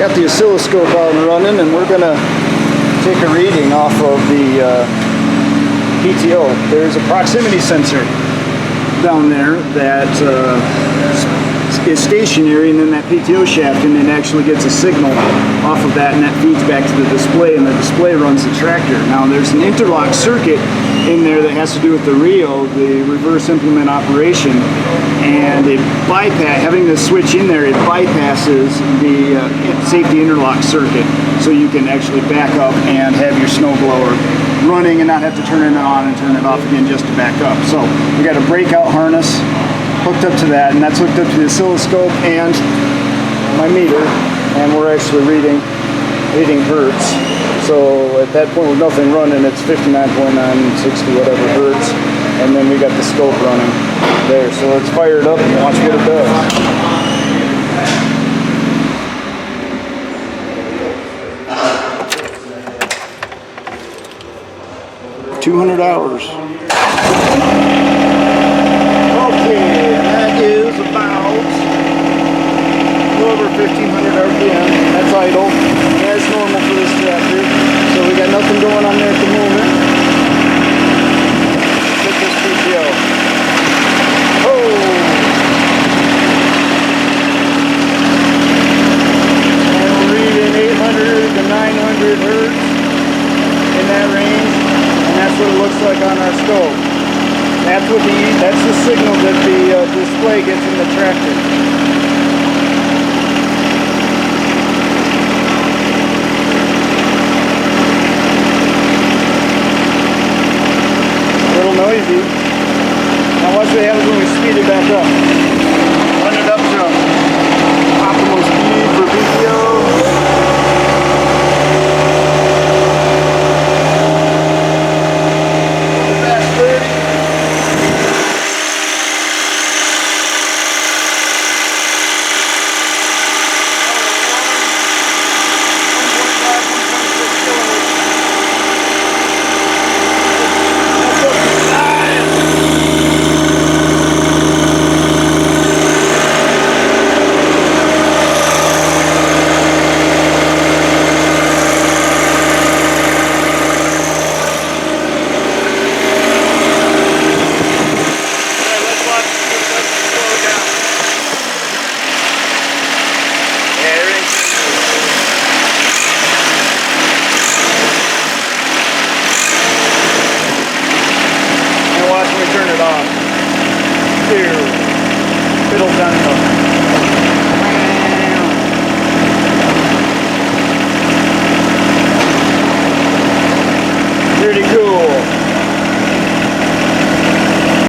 Got the oscilloscope out and running, and we're going to take a reading off of the PTO. There's a proximity sensor down there that is stationary, and then that PTO shaft, and it actually gets a signal off of that, and that feeds back to the display, and the display runs the tractor. Now there's an interlock circuit in there that has to do with the RIO, the reverse implement operation, and it having this switch in there, it bypasses the safety interlock circuit, so you can actually back up and have your snowblower running and not have to turn it on and turn it off again just to back up. So we got a breakout harness hooked up to that, and that's hooked up to the oscilloscope and my meter, and we're actually reading hertz. So at that point with nothing running, it's 59.960 whatever hertz, and then we got the scope running there. So let's fire it up and watch what it does. $200. Okay, and that is about a little over 1,500 RPM. That's idle. That's normal for this tractor. So we got nothing going on there at the moment. Hit this PTO. Oh! And we're reading 800 to 900 hertz in that range. And that's what it looks like on our scope. That's the signal that the display gets in the tractor. A little noisy. Now watch what happens when we speed it back up. Run it up to optimal speed for PTO. 'Pretty cool.